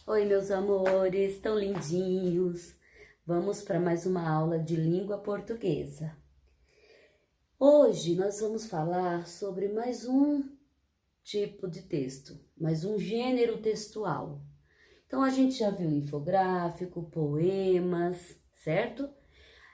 Oi, meus amores, tão lindinhos. Vamos para mais uma aula de língua portuguesa. Hoje nós vamos falar sobre mais um tipo de texto, mais um gênero textual. Então a gente já viu infográfico, poemas, certo?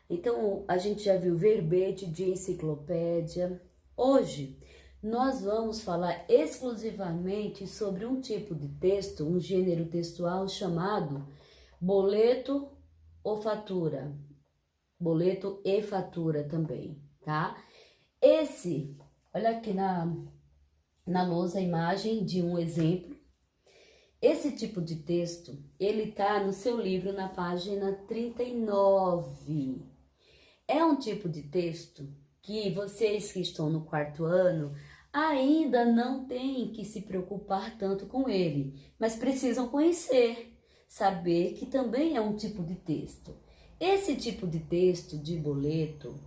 Então a gente já viu verbete de enciclopédia. Hoje nós vamos falar exclusivamente sobre um tipo de texto, um gênero textual chamado boleto ou fatura. Boleto e fatura também, tá? Olha aqui na lousa a imagem de um exemplo. Esse tipo de texto, ele tá no seu livro na página 39. É um tipo de texto que vocês que estão no quarto ano ainda não têm que se preocupar tanto com ele, mas precisam conhecer, saber que também é um tipo de texto. Esse tipo de texto de boleto,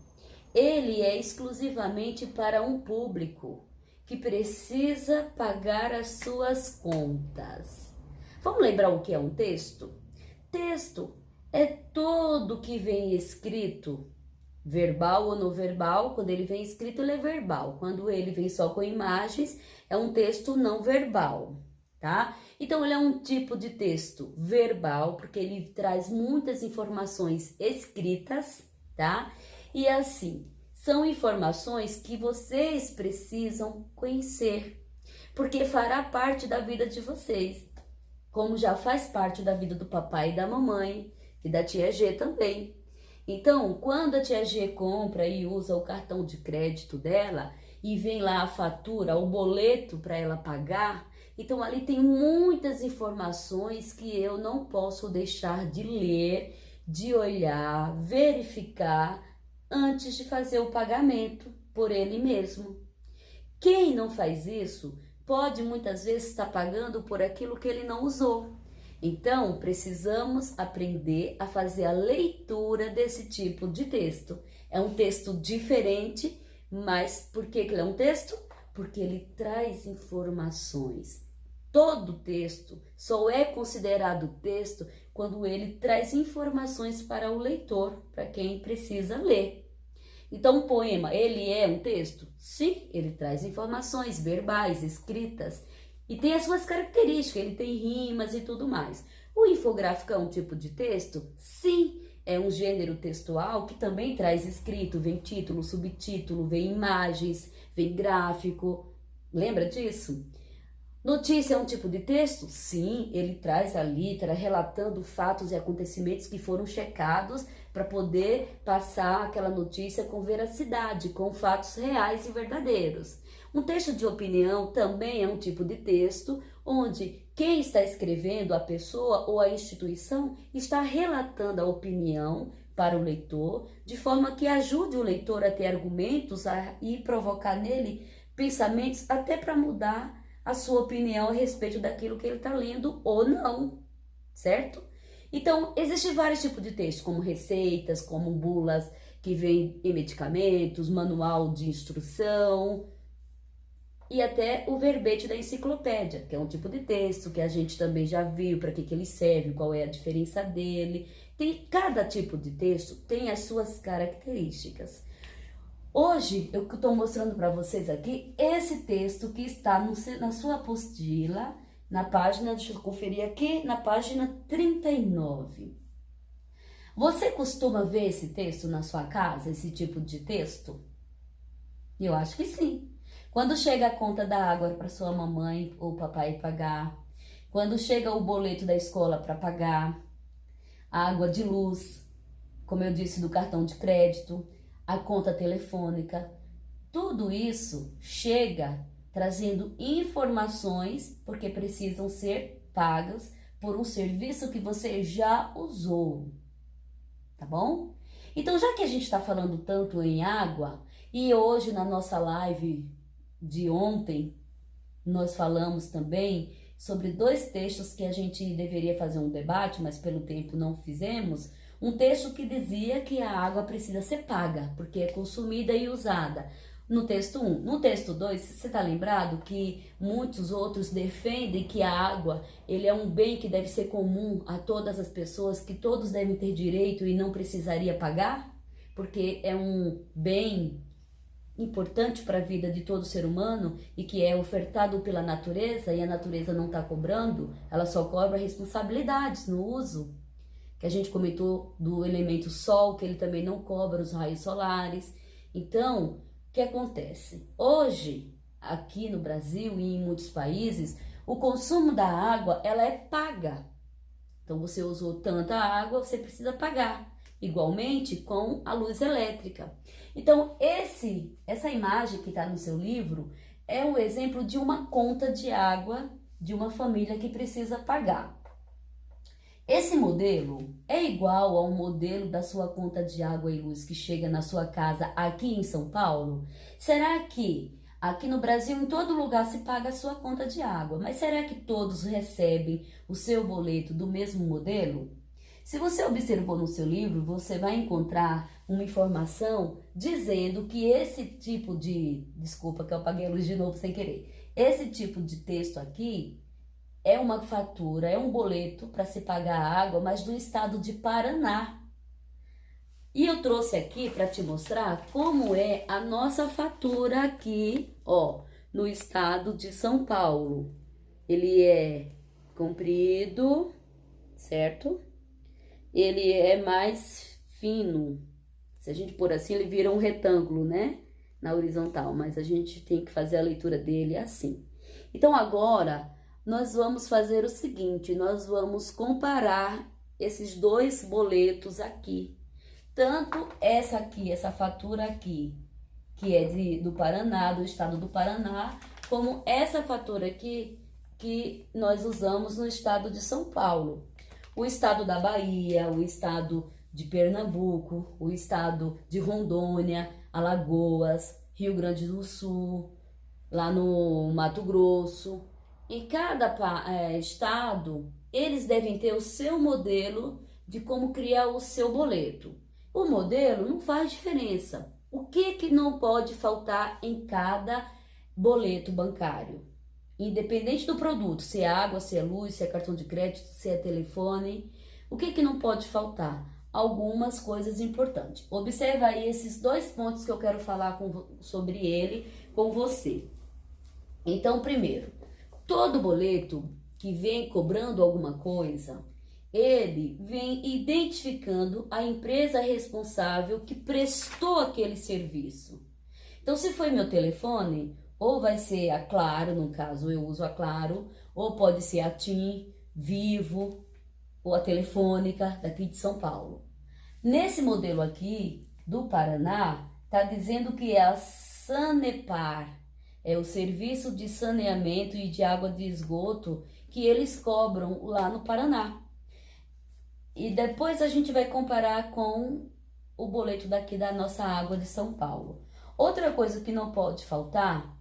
ele é exclusivamente para um público que precisa pagar as suas contas. Vamos lembrar o que é um texto? Texto é tudo que vem escrito, verbal ou não verbal. Quando ele vem escrito, ele é verbal. Quando ele vem só com imagens, é um texto não verbal, tá? Então, ele é um tipo de texto verbal, porque ele traz muitas informações escritas, tá? E assim, são informações que vocês precisam conhecer, porque fará parte da vida de vocês, como já faz parte da vida do papai e da mamãe, e da tia G também. Então, quando a tia G compra e usa o cartão de crédito dela e vem lá a fatura, o boleto para ela pagar, então ali tem muitas informações que eu não posso deixar de ler, de olhar, verificar antes de fazer o pagamento por ele mesmo. Quem não faz isso pode muitas vezes estar pagando por aquilo que ele não usou. Então, precisamos aprender a fazer a leitura desse tipo de texto. É um texto diferente, mas por que ele é um texto? Porque ele traz informações. Todo texto só é considerado texto quando ele traz informações para o leitor, para quem precisa ler. Então, o poema, ele é um texto? Sim, ele traz informações verbais, escritas, e tem as suas características, ele tem rimas e tudo mais. O infográfico é um tipo de texto? Sim, é um gênero textual que também traz escrito, vem título, subtítulo, vem imagens, vem gráfico. Lembra disso? Notícia é um tipo de texto? Sim, ele traz a letra relatando fatos e acontecimentos que foram checados para poder passar aquela notícia com veracidade, com fatos reais e verdadeiros. Um texto de opinião também é um tipo de texto onde quem está escrevendo, a pessoa ou a instituição, está relatando a opinião para o leitor, de forma que ajude o leitor a ter argumentos e provocar nele pensamentos até para mudar a sua opinião a respeito daquilo que ele está lendo ou não, certo? Então, existem vários tipos de texto, como receitas, como bulas que vêm em medicamentos, manual de instrução e até o verbete da enciclopédia, que é um tipo de texto que a gente também já viu para que ele serve, qual é a diferença dele. Cada tipo de texto tem as suas características. Hoje eu estou mostrando para vocês aqui esse texto que está na sua apostila, na página, deixa eu conferir aqui, na página 39. Você costuma ver esse texto na sua casa, esse tipo de texto? Eu acho que sim. Quando chega a conta da água para sua mamãe ou papai pagar, quando chega o boleto da escola para pagar, a água de luz, como eu disse, do cartão de crédito, a conta telefônica, tudo isso chega trazendo informações porque precisam ser pagas por um serviço que você já usou, tá bom? Então, já que a gente está falando tanto em água, e hoje na nossa live de ontem, nós falamos também sobre dois textos que a gente deveria fazer um debate, mas pelo tempo não fizemos. Um texto que dizia que a água precisa ser paga, porque é consumida e usada. no texto 1. No texto 2, você está lembrado que muitos outros defendem que a água ele é um bem que deve ser comum a todas as pessoas, que todos devem ter direito e não precisaria pagar? Porque é um bem importante para a vida de todo ser humano e que é ofertado pela natureza e a natureza não está cobrando, ela só cobra responsabilidades no uso. Que a gente comentou do elemento sol, que ele também não cobra os raios solares. Então, o que acontece? Hoje, aqui no Brasil e em muitos países, o consumo da água ela é paga. Então, você usou tanta água, você precisa pagar. Igualmente com a luz elétrica. Então, essa imagem que está no seu livro é um exemplo de uma conta de água de uma família que precisa pagar. Esse modelo é igual ao modelo da sua conta de água e luz que chega na sua casa aqui em São Paulo? Será que aqui no Brasil em todo lugar se paga a sua conta de água, mas será que todos recebem o seu boleto do mesmo modelo? Se você observou no seu livro, você vai encontrar uma informação dizendo que esse tipo de... Desculpa que eu apaguei a luz de novo sem querer. Esse tipo de texto aqui é uma fatura, é um boleto para se pagar a água, mas do estado de Paraná. E eu trouxe aqui para te mostrar como é a nossa fatura aqui, ó, no estado de São Paulo. Ele é comprido, certo? Ele é mais fino. Se a gente pôr assim, ele vira um retângulo, né? Na horizontal, mas a gente tem que fazer a leitura dele assim. Então, agora, nós vamos fazer o seguinte, nós vamos comparar esses dois boletos aqui. Tanto essa aqui, essa fatura aqui, que é do Paraná, do estado do Paraná, como essa fatura aqui, que nós usamos no estado de São Paulo. O estado da Bahia, o estado de Pernambuco, o estado de Rondônia, Alagoas, Rio Grande do Sul, lá no Mato Grosso. Em cada estado, eles devem ter o seu modelo de como criar o seu boleto. O modelo não faz diferença. O que não pode faltar em cada boleto bancário? Independente do produto, se é água, se é luz, se é cartão de crédito, se é telefone, o que não pode faltar? Algumas coisas importantes. Observa aí esses dois pontos que eu quero falar sobre ele com você. Então, primeiro, todo boleto que vem cobrando alguma coisa, ele vem identificando a empresa responsável que prestou aquele serviço. Então, se foi meu telefone, ou vai ser a Claro, no caso eu uso a Claro, ou pode ser a TIM, Vivo, ou a Telefônica daqui de São Paulo. Nesse modelo aqui do Paraná, está dizendo que é a Sanepar, é o serviço de saneamento e de água de esgoto que eles cobram lá no Paraná. E depois a gente vai comparar com o boleto daqui da nossa água de São Paulo. Outra coisa que não pode faltar,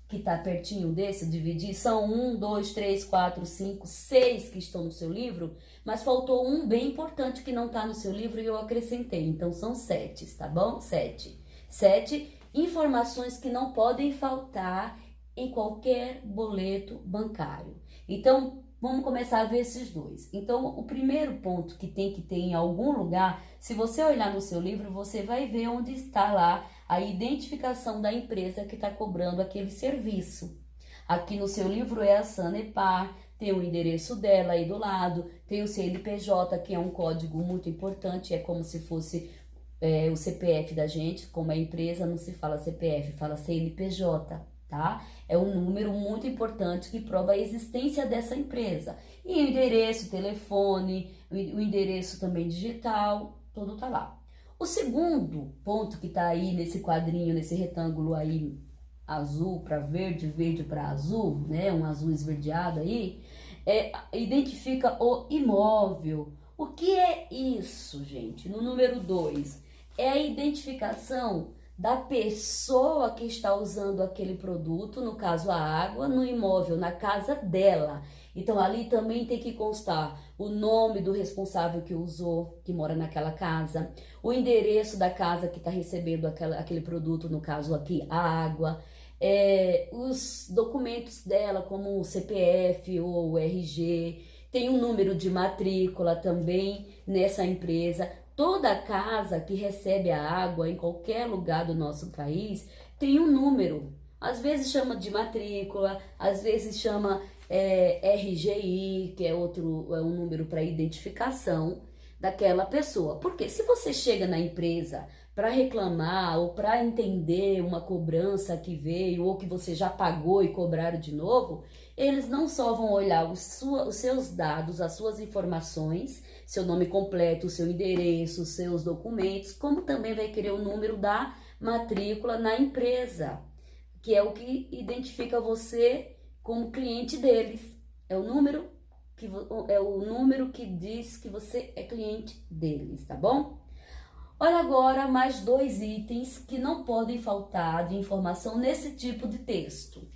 que tá pertinho desse, dividir, são 1, 2, 3, 4, 5, 6 que estão no seu livro, mas faltou um bem importante que não tá no seu livro e eu acrescentei, então são 7, tá bom? 7. 7 informações que não podem faltar em qualquer boleto bancário. Então, vamos começar a ver esses dois. Então, o primeiro ponto que tem que ter em algum lugar, se você olhar no seu livro, você vai ver onde está lá a identificação da empresa que está cobrando aquele serviço. Aqui no seu livro é a Sanepar, tem o endereço dela aí do lado, tem o CNPJ, que é um código muito importante, é como se fosse o CPF da gente, como é empresa, não se fala CPF, fala CNPJ, tá? É um número muito importante que prova a existência dessa empresa. E o endereço, telefone, o endereço também digital, tudo tá lá. O segundo ponto que tá aí nesse quadrinho, nesse retângulo aí, azul para verde, verde para azul, né? Um azul esverdeado aí, identifica o imóvel. O que é isso, gente? No número 2, é a identificação da pessoa que está usando aquele produto, no caso a água, no imóvel, na casa dela. Então ali também tem que constar o nome do responsável que usou, que mora naquela casa, o endereço da casa que está recebendo aquele produto, no caso aqui, a água, os documentos dela, como o CPF ou o RG, tem um número de matrícula também nessa empresa. Toda casa que recebe a água em qualquer lugar do nosso país tem um número. Às vezes chama de matrícula, às vezes chama RGI, que é um número para identificação daquela pessoa. Porque se você chega na empresa para reclamar ou para entender uma cobrança que veio ou que você já pagou e cobraram de novo, eles não só vão olhar os seus dados, as suas informações, seu nome completo, seu endereço, seus documentos, como também vai querer o número da matrícula na empresa, que é o que identifica você como cliente deles. É o número que diz que você é cliente deles, tá bom? Olha agora mais 2 itens que não podem faltar de informação nesse tipo de texto,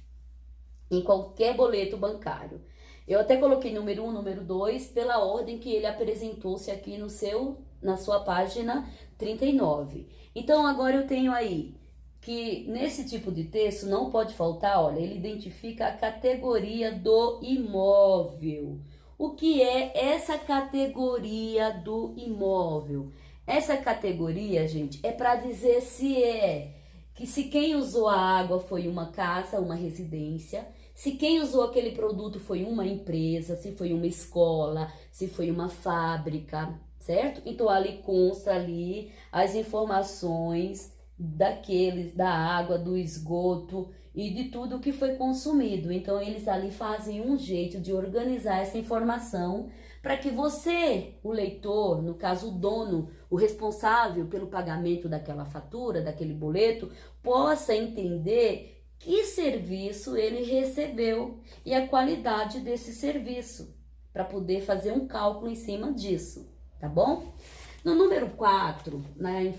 em qualquer boleto bancário. Eu até coloquei número 1, número 2, pela ordem que ele apresentou-se aqui na sua página 39. Então agora eu tenho aí que nesse tipo de texto não pode faltar, olha, ele identifica a categoria do imóvel. O que é essa categoria do imóvel? Essa categoria, gente, é para dizer se quem usou a água foi uma casa, uma residência, se quem usou aquele produto foi uma empresa, se foi uma escola, se foi uma fábrica, certo? Então ali consta ali as informações da água, do esgoto e de tudo que foi consumido. Então eles ali fazem um jeito de organizar essa informação para que você, o leitor, no caso o dono, o responsável pelo pagamento daquela fatura, daquele boleto, possa entender que serviço ele recebeu e a qualidade desse serviço, para poder fazer um cálculo em cima disso, tá bom? No número 4,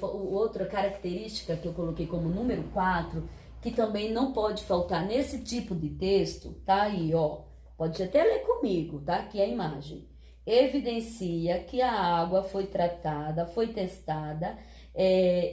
outra característica que eu coloquei como número 4, que também não pode faltar nesse tipo de texto, tá aí, ó, pode até ler comigo, tá? Aqui é a imagem. Evidencia que a água foi tratada, foi testada,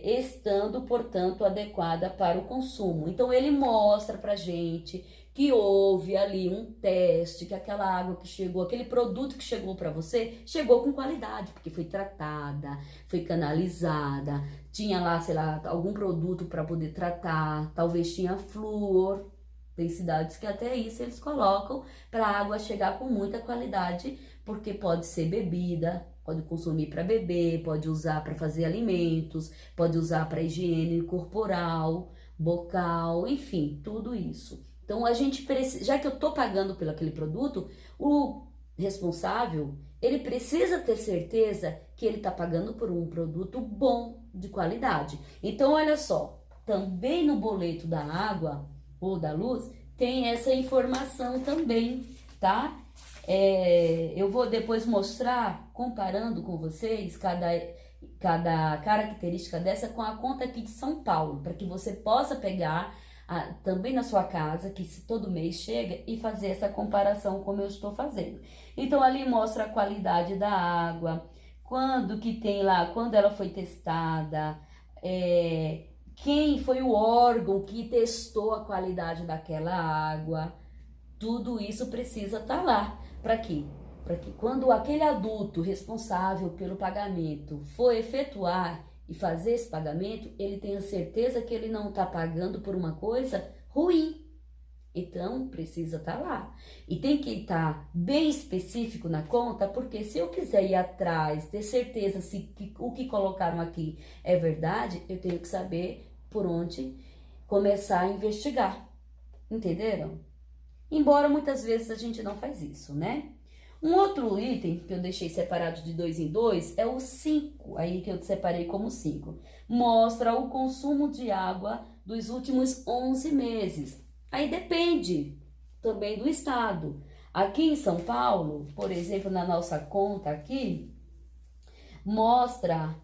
estando, portanto, adequada para o consumo. Então, ele mostra pra gente que houve ali um teste, que aquela água que chegou, aquele produto que chegou para você, chegou com qualidade, porque foi tratada, foi canalizada, tinha lá, sei lá, algum produto para poder tratar, talvez tinha flúor. Tem cidades que até isso eles colocam para a água chegar com muita qualidade, porque pode ser bebida, pode consumir para beber, pode usar para fazer alimentos, pode usar para higiene corporal, bocal, enfim, tudo isso. Então a gente precisa, já que eu tô pagando pelo aquele produto, o responsável, ele precisa ter certeza que ele tá pagando por um produto bom, de qualidade. Então olha só, também no boleto da água ou da luz, tem essa informação também, tá? Eu vou depois mostrar, comparando com vocês, cada característica dessa com a conta aqui de São Paulo, para que você possa pegar também na sua casa, que todo mês chega, e fazer essa comparação como eu estou fazendo. Então ali mostra a qualidade da água, quando que tem lá, quando ela foi testada, quem foi o órgão que testou a qualidade daquela água, tudo isso precisa estar lá. Para quê? Para que quando aquele adulto responsável pelo pagamento for efetuar e fazer esse pagamento, ele tenha certeza que ele não está pagando por uma coisa ruim. Então, precisa estar lá. E tem que estar bem específico na conta, porque se eu quiser ir atrás, ter certeza se o que colocaram aqui é verdade, eu tenho que saber por onde começar a investigar. Entenderam? Embora muitas vezes a gente não faz isso, né? Um outro item que eu deixei separado de 2 em 2 é o 5, aí que eu separei como 5. Mostra o consumo de água dos últimos 11 meses. Aí depende também do estado. Aqui em São Paulo, por exemplo, na nossa conta aqui, mostra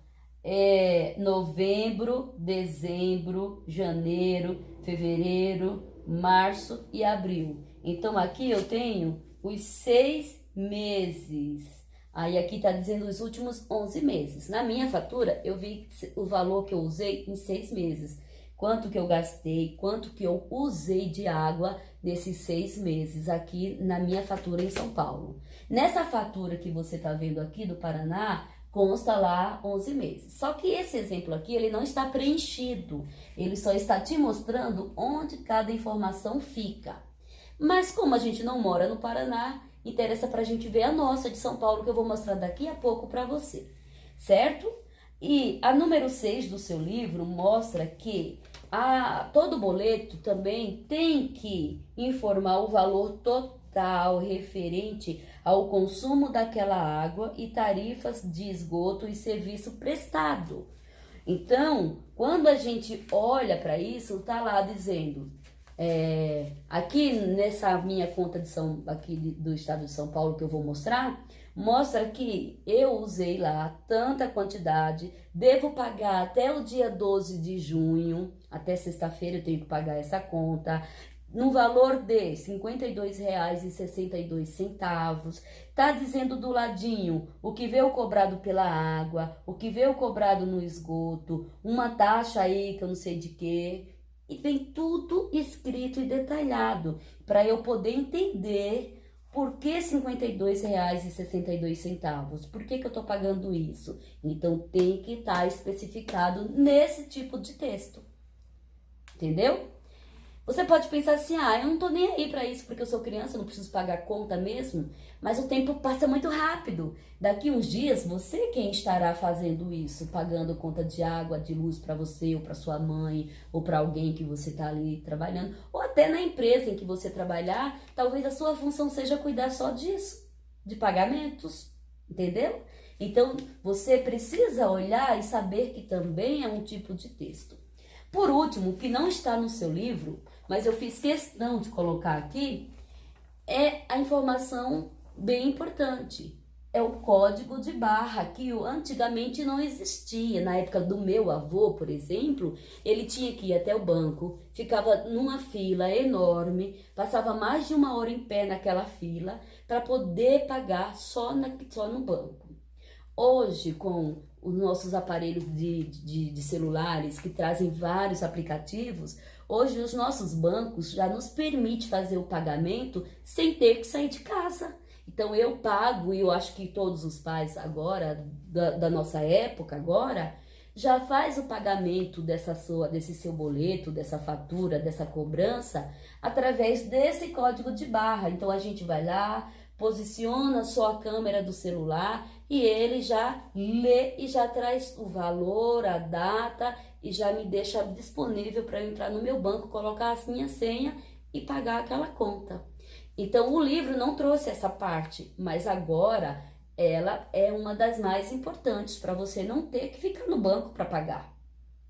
novembro, dezembro, janeiro, fevereiro, março e abril. Então aqui eu tenho os 6 meses. Aí aqui tá dizendo os últimos 11 meses. Na minha fatura, eu vi o valor que eu usei em 6 meses. Quanto que eu gastei, quanto que eu usei de água nesses 6 meses aqui na minha fatura em São Paulo. Nessa fatura que você tá vendo aqui do Paraná, consta lá 11 meses. Só que esse exemplo aqui, ele não está preenchido. Ele só está te mostrando onde cada informação fica. Mas como a gente não mora no Paraná, interessa pra gente ver a nossa de São Paulo, que eu vou mostrar daqui a pouco pra você, certo? E a número 6 do seu livro mostra que todo boleto também tem que informar o valor total referente ao consumo daquela água e tarifas de esgoto e serviço prestado. Então, quando a gente olha para isso, tá lá dizendo, aqui nessa minha conta aqui do estado de São Paulo que eu vou mostrar, mostra que eu usei lá tanta quantidade, devo pagar até o dia 12 de junho, até sexta-feira eu tenho que pagar essa conta, no valor de R$ 52,62. Tá dizendo do ladinho o que veio cobrado pela água, o que veio cobrado no esgoto, uma taxa aí que eu não sei de quê. E vem tudo escrito e detalhado para eu poder entender por que R$ 52,62. Por que eu tô pagando isso? Então tem que estar especificado nesse tipo de texto. Entendeu? Você pode pensar assim, eu não tô nem aí pra isso porque eu sou criança, eu não preciso pagar conta mesmo, mas o tempo passa muito rápido. Daqui uns dias, você quem estará fazendo isso, pagando conta de água, de luz pra você, ou pra sua mãe, ou pra alguém que você tá ali trabalhando, ou até na empresa em que você trabalhar, talvez a sua função seja cuidar só disso, de pagamentos, entendeu? Então, você precisa olhar e saber que também é um tipo de texto. Por último, que não está no seu livro, mas eu fiz questão de colocar aqui, é a informação bem importante. É o código de barra, que antigamente não existia. Na época do meu avô, por exemplo, ele tinha que ir até o banco, ficava numa fila enorme, passava mais de 1 hora em pé naquela fila para poder pagar só no banco. Hoje, com os nossos aparelhos de celulares que trazem vários aplicativos, hoje os nossos bancos já nos permitem fazer o pagamento sem ter que sair de casa. Então eu pago, e eu acho que todos os pais da nossa época agora, já faz o pagamento desse seu boleto, dessa fatura, dessa cobrança, através desse código de barra. Então a gente vai lá, posiciona só a câmera do celular e ele já lê e já traz o valor, a data e já me deixa disponível para eu entrar no meu banco, colocar a minha senha e pagar aquela conta. Então o livro não trouxe essa parte, mas agora ela é uma das mais importantes para você não ter que ficar no banco para pagar,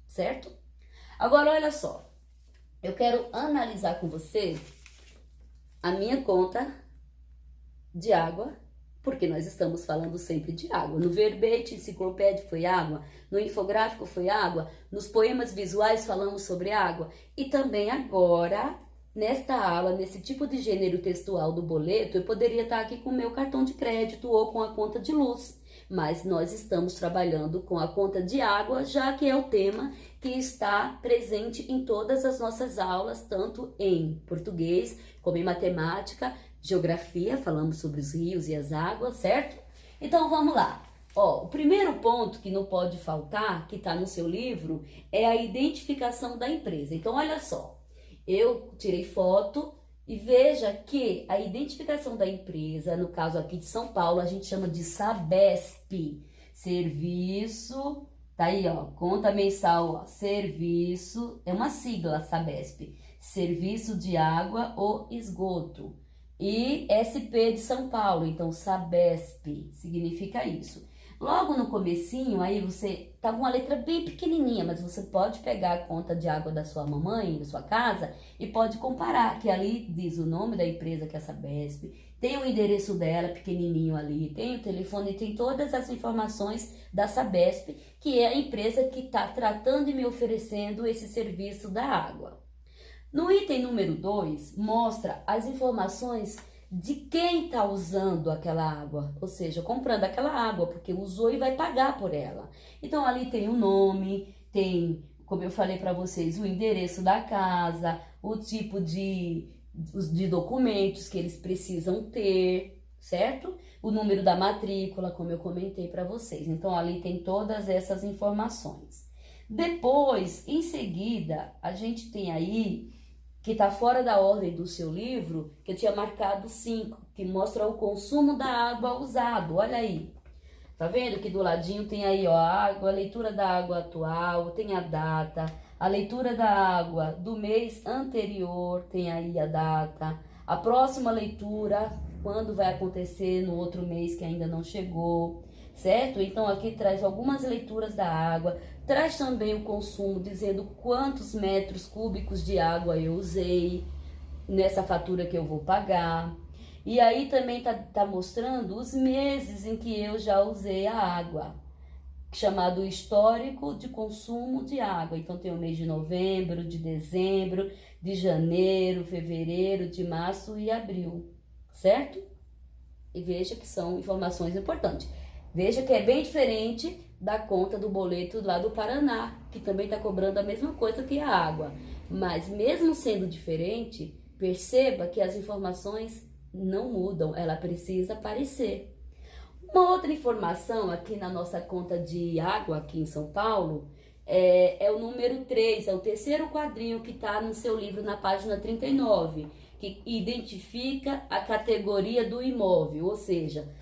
certo? Agora olha só, eu quero analisar com você a minha conta de água, porque nós estamos falando sempre de água. No verbete enciclopédico foi água, no infográfico foi água, nos poemas visuais falamos sobre água, e também agora, nesta aula, nesse tipo de gênero textual do boleto, eu poderia estar aqui com o meu cartão de crédito ou com a conta de luz, mas nós estamos trabalhando com a conta de água, já que é o tema que está presente em todas as nossas aulas, tanto em português como em matemática, geografia, falamos sobre os rios e as águas, certo? Então vamos lá. O primeiro ponto que não pode faltar, que está no seu livro, é a identificação da empresa. Então olha só, eu tirei foto e veja que a identificação da empresa, no caso aqui de São Paulo, a gente chama de Sabesp, serviço, tá aí conta mensal, serviço, é uma sigla Sabesp, serviço de água ou esgoto. E SP de São Paulo, então Sabesp, significa isso. Logo no comecinho, aí você tá com uma letra bem pequenininha, mas você pode pegar a conta de água da sua mamãe, da sua casa, e pode comparar, que ali diz o nome da empresa, que é a Sabesp, tem o endereço dela pequenininho ali, tem o telefone, tem todas as informações da Sabesp, que é a empresa que está tratando e me oferecendo esse serviço da água. No item número 2, mostra as informações de quem está usando aquela água, ou seja, comprando aquela água, porque usou e vai pagar por ela. Então ali tem o nome, tem, como eu falei para vocês, o endereço da casa, o tipo de documentos que eles precisam ter, certo? O número da matrícula, como eu comentei para vocês. Então ali tem todas essas informações. Depois, em seguida, a gente tem aí, que está fora da ordem do seu livro, que eu tinha marcado 5, que mostra o consumo da água usado. Olha aí. Tá vendo que do ladinho tem aí, ó, a água, a leitura da água atual, tem a data, a leitura da água do mês anterior, tem aí a data, a próxima leitura, quando vai acontecer no outro mês que ainda não chegou, certo? Então aqui traz algumas leituras da água, traz também o consumo, dizendo quantos metros cúbicos de água eu usei nessa fatura que eu vou pagar. E aí também tá mostrando os meses em que eu já usei a água, chamado histórico de consumo de água. Então tem o mês de novembro, de dezembro, de janeiro, fevereiro, de março e abril, certo? E veja que são informações importantes. Veja que é bem diferente da conta do boleto lá do Paraná, que também está cobrando a mesma coisa que a água. Mas mesmo sendo diferente, perceba que as informações não mudam, ela precisa aparecer. Uma outra informação aqui na nossa conta de água aqui em São Paulo é o número 3, é o terceiro quadrinho que está no seu livro na página 39, que identifica a categoria do imóvel, ou seja,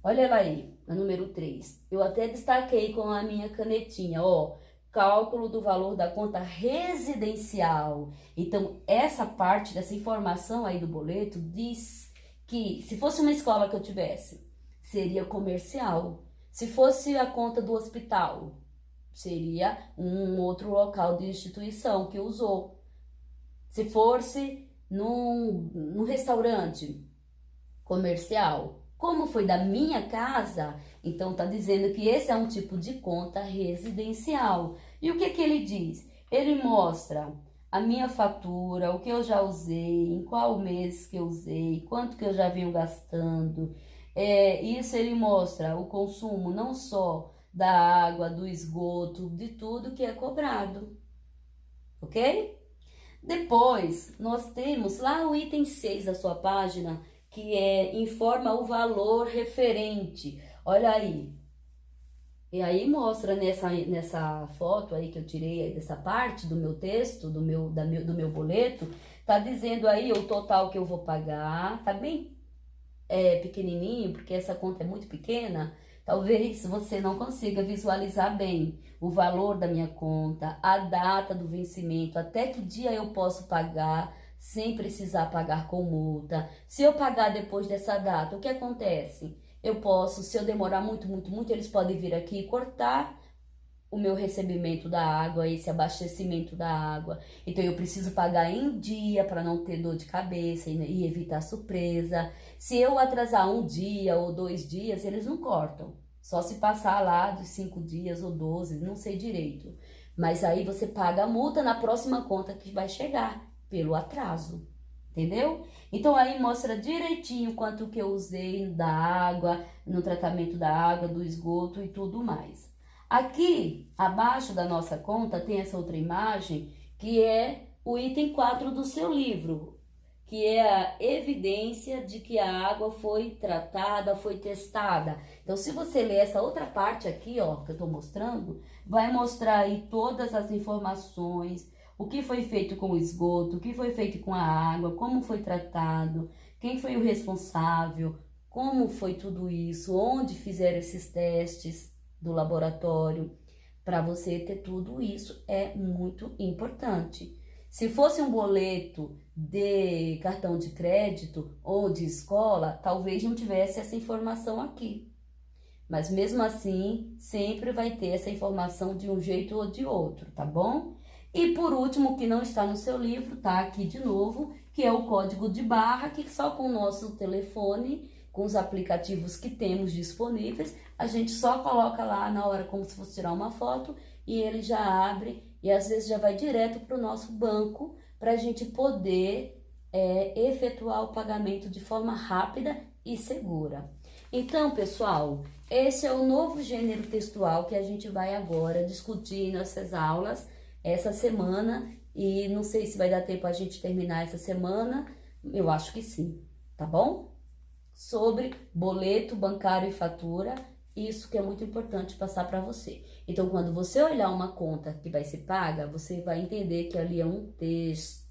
olha lá aí, a número 3. Eu até destaquei com a minha canetinha, ó, cálculo do valor da conta residencial. Então, essa parte dessa informação aí do boleto diz que se fosse uma escola que eu tivesse, seria comercial. Se fosse a conta do hospital, seria um outro local de instituição que usou. Se fosse num restaurante comercial, como foi da minha casa, então tá dizendo que esse é um tipo de conta residencial. E o que que ele diz? Ele mostra a minha fatura, o que eu já usei, em qual mês que eu usei, quanto que eu já venho gastando. Isso ele mostra o consumo não só da água, do esgoto, de tudo que é cobrado, ok? Depois, nós temos lá o item 6 da sua página, que informa o valor referente. Olha aí. E aí mostra nessa foto aí que eu tirei aí dessa parte do meu texto, do meu boleto, tá dizendo aí o total que eu vou pagar, tá bem pequenininho, porque essa conta é muito pequena. Talvez você não consiga visualizar bem o valor da minha conta, a data do vencimento, até que dia eu posso pagar sem precisar pagar com multa. Se eu pagar depois dessa data, o que acontece? Eu posso, se eu demorar muito, eles podem vir aqui e cortar o meu recebimento da água, esse abastecimento da água. Então eu preciso pagar em dia para não ter dor de cabeça e evitar surpresa. Se eu atrasar um dia ou 2 dias, eles não cortam. Só se passar lá de 5 dias ou 12, não sei direito. Mas aí você paga a multa na próxima conta que vai chegar, pelo atraso. Entendeu? Então aí mostra direitinho quanto que eu usei da água, no tratamento da água, do esgoto e tudo mais. Aqui, abaixo da nossa conta, tem essa outra imagem, que é o item 4 do seu livro, que é a evidência de que a água foi tratada, foi testada. Então, se você ler essa outra parte aqui, ó, que eu tô mostrando, vai mostrar aí todas as informações, o que foi feito com o esgoto, o que foi feito com a água, como foi tratado, quem foi o responsável, como foi tudo isso, onde fizeram esses testes do laboratório. Para você ter tudo isso é muito importante. Se fosse um boleto de cartão de crédito ou de escola, talvez não tivesse essa informação aqui. Mas mesmo assim, sempre vai ter essa informação de um jeito ou de outro, tá bom? E por último, o que não está no seu livro, tá aqui de novo, que é o código de barra, que só com o nosso telefone, com os aplicativos que temos disponíveis, a gente só coloca lá na hora como se fosse tirar uma foto e ele já abre e às vezes já vai direto para o nosso banco para a gente poder efetuar o pagamento de forma rápida e segura. Então, pessoal, esse é o novo gênero textual que a gente vai agora discutir nessas aulas essa semana, e não sei se vai dar tempo a gente terminar essa semana, eu acho que sim, tá bom? Sobre boleto bancário e fatura, isso que é muito importante passar para você. Então, quando você olhar uma conta que vai ser paga, você vai entender que ali é um texto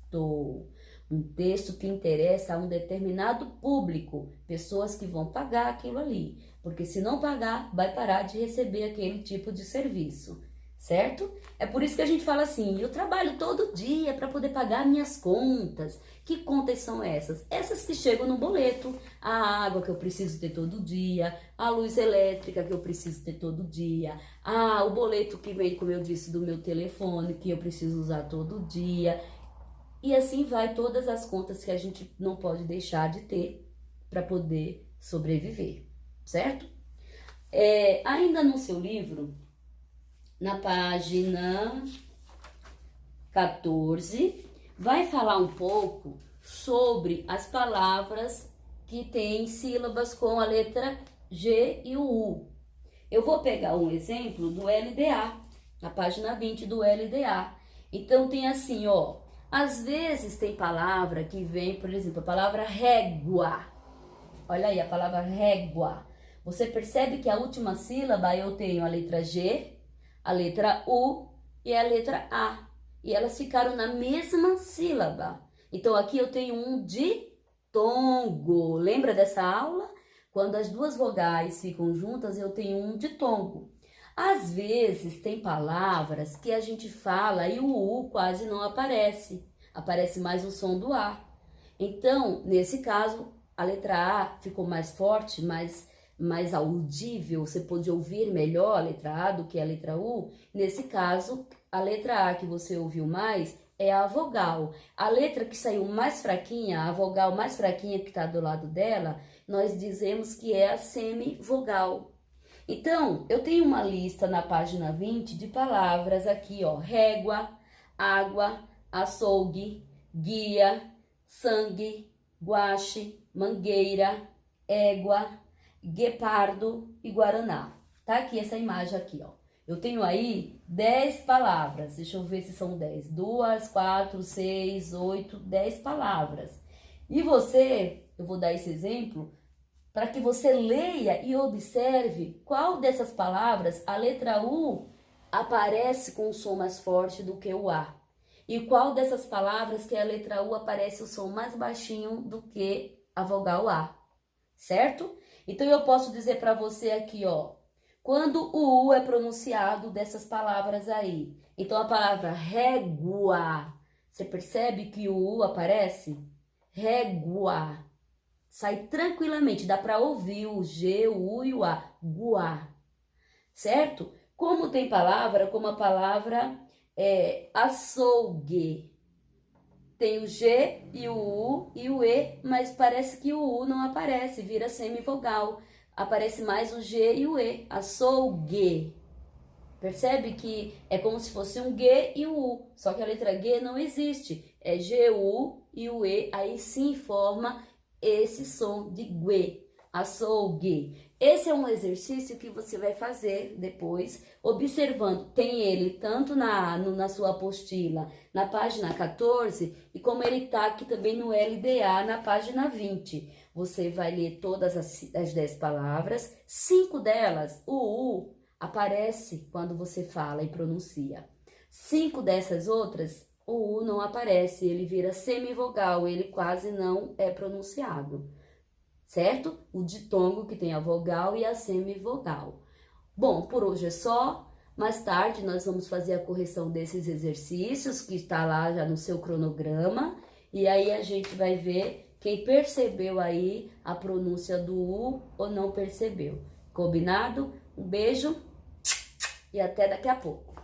que interessa a um determinado público, pessoas que vão pagar aquilo ali, porque se não pagar, vai parar de receber aquele tipo de serviço, certo? É por isso que a gente fala assim, eu trabalho todo dia para poder pagar minhas contas. Que contas são essas? Essas que chegam no boleto, a água que eu preciso ter todo dia, a luz elétrica que eu preciso ter todo dia, o boleto que vem, como eu disse, do meu telefone, que eu preciso usar todo dia. E assim vai todas as contas que a gente não pode deixar de ter para poder sobreviver, certo? Ainda no seu livro, na página 14, vai falar um pouco sobre as palavras que têm sílabas com a letra G e o U. Eu vou pegar um exemplo do LDA, na página 20 do LDA. Então tem assim, ó, às vezes tem palavra que vem, por exemplo, a palavra régua. Olha aí, a palavra régua. Você percebe que a última sílaba eu tenho a letra G, a letra U e a letra A. E elas ficaram na mesma sílaba. Então aqui eu tenho um ditongo. Lembra dessa aula? Quando as duas vogais ficam juntas, eu tenho um ditongo. Às vezes tem palavras que a gente fala e o U quase não aparece. Aparece mais o som do A. Então, nesse caso, a letra A ficou mais forte, mais audível. Você pode ouvir melhor a letra A do que a letra U. Nesse caso, a letra A que você ouviu mais é a vogal. A letra que saiu mais fraquinha, a vogal mais fraquinha que está do lado dela, nós dizemos que é a semivogal. Então, eu tenho uma lista na página 20 de palavras aqui, ó. Régua, água, açougue, guia, sangue, guache, mangueira, égua, guepardo e guaraná. Tá aqui essa imagem aqui, ó. Eu tenho aí 10 palavras. Deixa eu ver se são 10. 2, 4, 6, 8, 10 palavras. E você, eu vou dar esse exemplo, para que você leia e observe qual dessas palavras a letra U aparece com um som mais forte do que o A. E qual dessas palavras que a letra U aparece o som mais baixinho do que a vogal A, certo? Então eu posso dizer para você aqui, ó, quando o U é pronunciado dessas palavras aí. Então a palavra régua, você percebe que o U aparece? Régua. Sai tranquilamente, dá para ouvir o G, o U e o A. Guá. Certo? Como tem palavra, como a palavra açougue. Tem o G e o U e o E, mas parece que o U não aparece, vira semivogal. Aparece mais o G e o E. Açougue. Percebe que é como se fosse um G e um U, só que a letra G não existe. É G, U e o E, aí sim forma esse som de gue, açougue. Esse é um exercício que você vai fazer depois, observando. Tem ele tanto na sua apostila, na página 14, e como ele está aqui também no LDA, na página 20. Você vai ler todas as 10 palavras, 5 delas, o U aparece quando você fala e pronuncia. 5 dessas outras, o U não aparece, ele vira semivogal, ele quase não é pronunciado, certo? O ditongo que tem a vogal e a semivogal. Bom, por hoje é só. Mais tarde nós vamos fazer a correção desses exercícios que está lá já no seu cronograma, e aí a gente vai ver quem percebeu aí a pronúncia do U ou não percebeu. Combinado? Um beijo e até daqui a pouco.